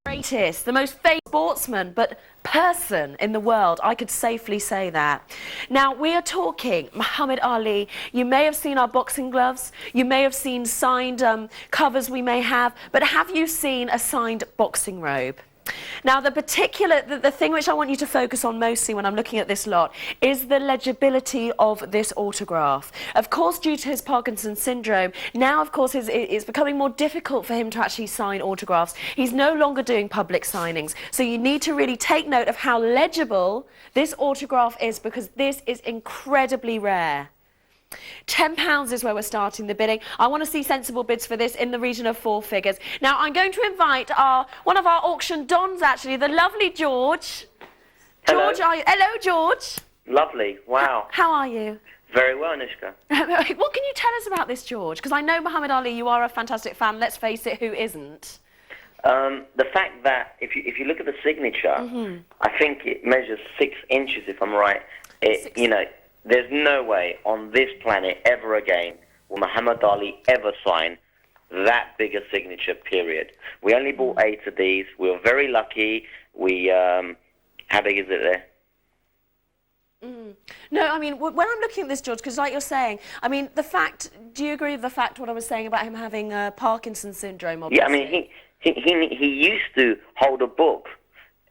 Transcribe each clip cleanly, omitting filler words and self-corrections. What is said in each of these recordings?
Greatest, the most famous sportsman, but person in the world. I could safely say that. Now, we are talking Muhammad Ali. You may have seen our boxing gloves. You may have seen signed covers we may have. But have you seen a signed boxing robe? Now, the thing which I want you to focus on mostly when I'm looking at this lot is the legibility of this autograph. Of course, due to his Parkinson's syndrome, now, of course, it's becoming more difficult for him to actually sign autographs. He's no longer doing public signings. So you need to really take note of how legible this autograph is, because this is incredibly rare. £10 is where we're starting the bidding. I want to see sensible bids for this in the region of 4 figures. Now, I'm going to invite one of our auction dons, actually, the lovely George. Hello. George, hello, George. Lovely. Wow. How are you? Very well, Anushka. What can you tell us about this, George? Because I know Muhammad Ali, you are a fantastic fan. Let's face it, who isn't? The fact that if you look at the signature, I think it measures 6 inches, if I'm right. There's no way on this planet ever again will Muhammad Ali ever sign that big a signature, period. We only bought 8 of these. We were very lucky. How big is it there? No, I mean, when I'm looking at this, George, because like you're saying, I mean, do you agree with the fact, what I was saying about him having Parkinson's syndrome, obviously? Yeah, I mean, he used to hold a book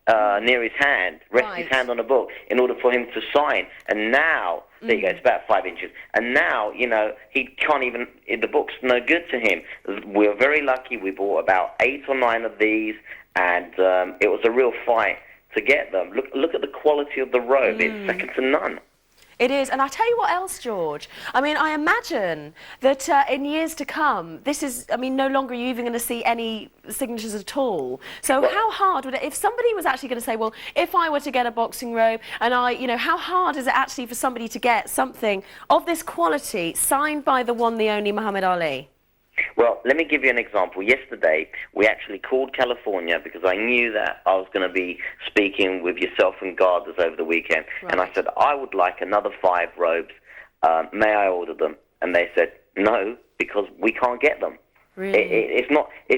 near his hand, rest his hand on a book in order for him to sign. And now, there you go, it's about 5 inches. And now, he can't even, the book's no good to him. We were very lucky. We bought about 8 or 9 of these, and it was a real fight to get them. Look at the quality of the robe. It's second to none. It is, and I'll tell you what else, George. I mean, I imagine that in years to come, this is, I mean, no longer are you even going to see any signatures at all. So how hard would it, if somebody was actually going to say, well, if I were to get a boxing robe, and how hard is it actually for somebody to get something of this quality signed by the one, the only Muhammad Ali? Well, let me give you an example. Yesterday, we actually called California because I knew that I was going to be speaking with yourself and Garders over the weekend. Right. And I said, I would like another 5 robes. May I order them? And they said, no, because we can't get them. Really?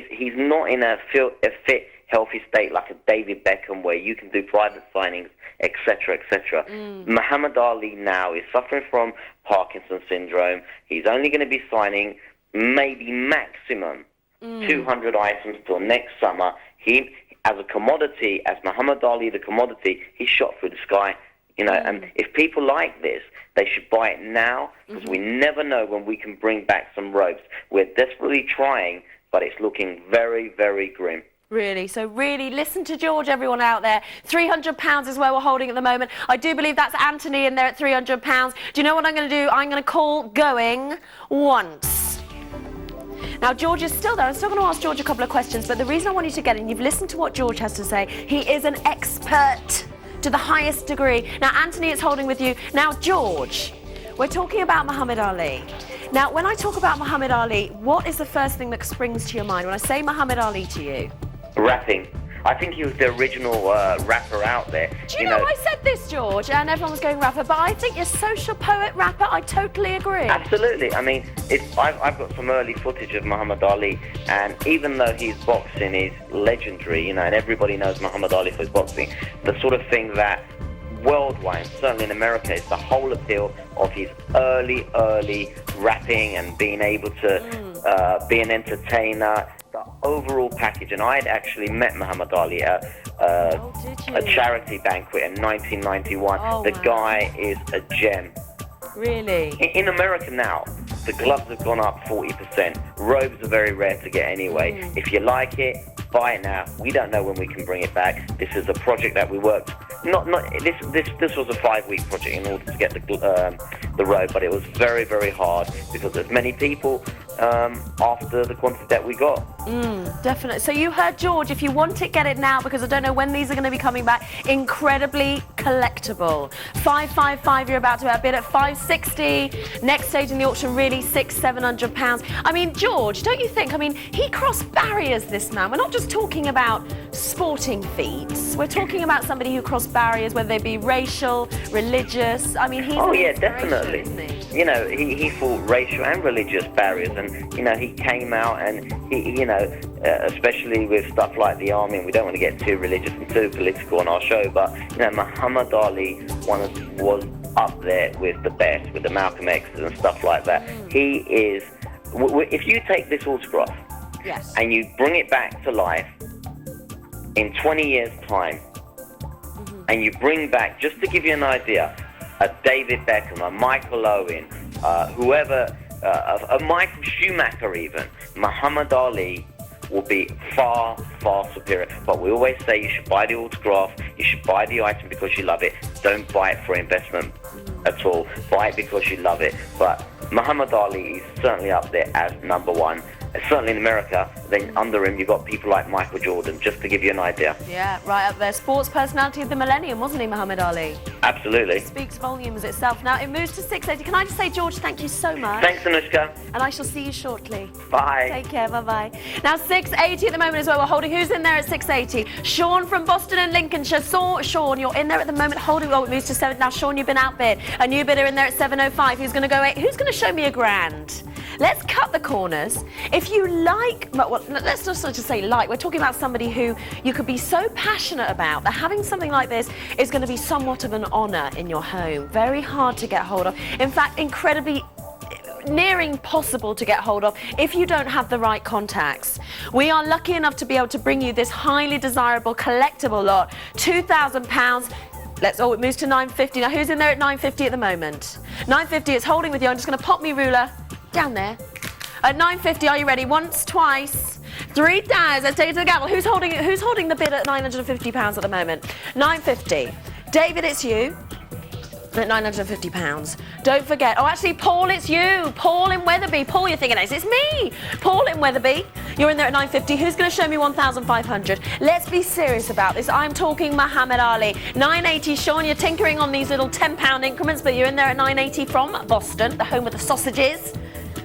He's not in a fit, healthy state like a David Beckham where you can do private signings, etc., etc. Muhammad Ali now is suffering from Parkinson's syndrome. He's only going to be signing maybe maximum 200 items till next summer. He, as a commodity, as Muhammad Ali, the commodity, he's shot through the sky. And if people like this, they should buy it now, because we never know when we can bring back some robes. We're desperately trying, but it's looking very, very grim. Really? So really listen to George, everyone out there. £300 is where we're holding at the moment. I do believe that's Anthony in there at £300. Do you know what I'm going to do? I'm going to call going once. Now, George is still there. I'm still going to ask George a couple of questions, but the reason I want you to get in, you've listened to what George has to say. He is an expert to the highest degree. Now, Anthony is holding with you. Now, George, we're talking about Muhammad Ali. Now, when I talk about Muhammad Ali, what is the first thing that springs to your mind when I say Muhammad Ali to you? Rapping. I think he was the original rapper out there. Do you know, I said this, George, and everyone was going rapper, but I think you're social poet rapper. I totally agree. Absolutely. I mean, I've got some early footage of Muhammad Ali, and even though his boxing is legendary, and everybody knows Muhammad Ali for his boxing, the sort of thing that worldwide, certainly in America, is the whole appeal of his early rapping and being able to be an entertainer, the overall package. And I had actually met Muhammad Ali at a charity banquet in 1991. The guy is a gem. Really? In America now, the gloves have gone up 40%. Robes are very rare to get anyway. If you like it, buy it now. We don't know when we can bring it back. This is a project that we worked. This was a 5-week project in order to get the robe, but it was very, very hard because there's many people after the quantity that we got. Definitely. So you heard George, if you want it, get it now, because I don't know when these are going to be coming back. Incredibly collectible. 555, you're about to bid at 560. Next stage in the auction, really, £600-700. I mean, George, don't you think, I mean, he crossed barriers, this man. We're not just talking about sporting feats. We're talking about somebody who crossed barriers, whether they be racial, religious. I mean, he's yeah, definitely. Isn't he? you know, he fought racial and religious barriers, and, you know, he came out and, he, you know, especially with stuff like the army, and we don't want to get too religious and too political on our show, but, you know, Muhammad Ali was up there with the best, with the Malcolm X's and stuff like that. He is, if you take this autograph Yes. and you bring it back to life in 20 years' time, and you bring back, just to give you an idea, a David Beckham, a Michael Owen, whoever, a Michael Schumacher even, Muhammad Ali will be far, far superior. But we always say you should buy the autograph, you should buy the item because you love it. Don't buy it for investment at all. Buy it because you love it. But Muhammad Ali is certainly up there as number one. Certainly in America, then under him you've got people like Michael Jordan, just to give you an idea. Yeah, right up there. Sports personality of the millennium, wasn't he, Muhammad Ali? Absolutely. Speaks volumes itself. Now, it moves to 680. Can I just say, George, thank you so much. Thanks, Anushka. And I shall see you shortly. Bye. Take care, bye-bye. Now, 680 at the moment is where we're holding. Who's in there at 680? Sean from Boston and Lincolnshire. Sean, you're in there at the moment holding. Oh, it moves to 7. Now, Sean, you've been outbid. A new bidder in there at 705. Who's going to go 8? Who's going to show me a grand? Let's cut the corners. If you like, well, let's just not just say like, we're talking about somebody who you could be so passionate about that having something like this is going to be somewhat of an honour in your home. Very hard to get hold of. In fact, incredibly nearing possible to get hold of if you don't have the right contacts. We are lucky enough to be able to bring you this highly desirable collectible lot, £2,000. Oh, it moves to 950. Now, who's in there at 950 at the moment? 950, it's holding with you. I'm just going to pop me ruler down there. At 950, are you ready? Once, twice, 3 times. Let's take it to the gavel. Who's holding the bid at £950 at the moment? 950. David, it's you. At £950. Don't forget. Oh, actually, Paul, it's you. Paul in Wetherby. Paul, you're thinking, it's me. Paul in Wetherby. You're in there at 950. Who's going to show me 1,500? Let's be serious about this. I'm talking Muhammad Ali. 980. Sean, you're tinkering on these little £10 increments, but you're in there at 980 from Boston, the home of the sausages.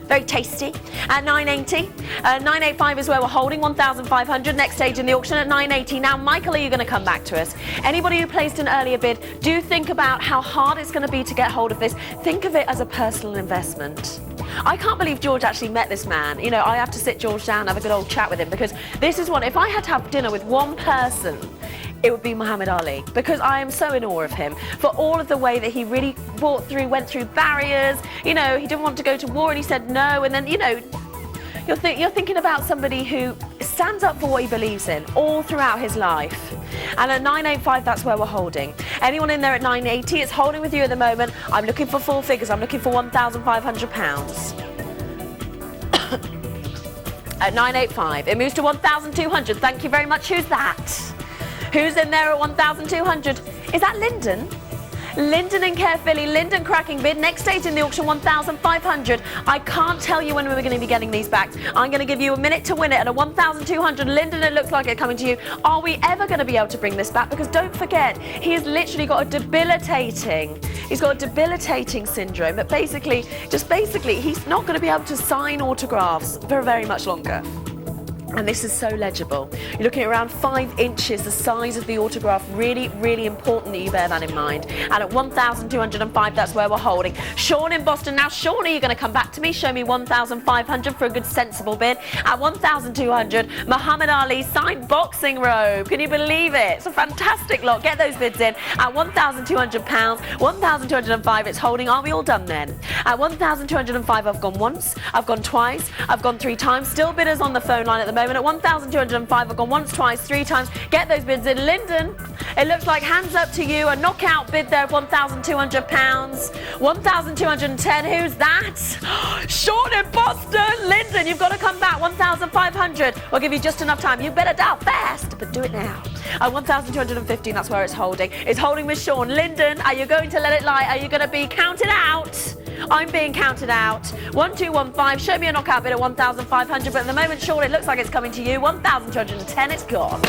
Very tasty. At 980. 985 is where we're holding 1,500. Next stage in the auction at 980. Now, Michael, are you going to come back to us? Anybody who placed an earlier bid, do think about how hard it's going to be to get hold of this. Think of it as a personal investment. I can't believe George actually met this man. You know, I have to sit George down and have a good old chat with him, because this is one, if I had to have dinner with one person, it would be Muhammad Ali, because I am so in awe of him for all of the way that he really went through barriers. You know, he didn't want to go to war and he said no, and then, you know, you're thinking about somebody who stands up for what he believes in all throughout his life. And at 985, that's where we're holding. Anyone in there at 980, it's holding with you at the moment. I'm looking for 4 figures. I'm looking for £1,500. At 985, it moves to 1,200. Thank you very much. Who's that? Who's in there at 1,200? Is that Lyndon? Lyndon in Caerphilly. Lyndon cracking bid. Next stage in the auction, 1,500. I can't tell you when we're going to be getting these back. I'm going to give you a minute to win it at a 1,200. Lyndon, it looks like it's coming to you. Are we ever going to be able to bring this back? Because don't forget, he has literally got a debilitating syndrome that basically, he's not going to be able to sign autographs for very much longer. And this is so legible. You're looking at around 5 inches, the size of the autograph. Really, really important that you bear that in mind. And at 1,205, that's where we're holding. Sean in Boston. Now, Sean, are you going to come back to me? Show me 1,500 for a good, sensible bid. At 1,200, Muhammad Ali signed boxing robe. Can you believe it? It's a fantastic lot. Get those bids in. At £1,200, 1,205, it's holding. Are we all done then? At 1,205, I've gone once, I've gone twice, I've gone 3 times. Still bidders on the phone line at the moment. At 1,205, I've gone once, twice, 3 times. Get those bids in. Lyndon, it looks like hands up to you. A knockout bid there of £1,200. 1,210. Who's that? Sean in Boston. Lyndon, you've got to come back. 1,500. We'll give you just enough time. You better dial fast, but do it now. At 1,215, that's where it's holding. It's holding with Sean. Lyndon, are you going to let it lie? Are you going to be counted out? I'm being counted out. 1,215. Show me a knockout bid at 1,500. But at the moment, Sean, it looks like it's coming to you. 1,210. It's gone.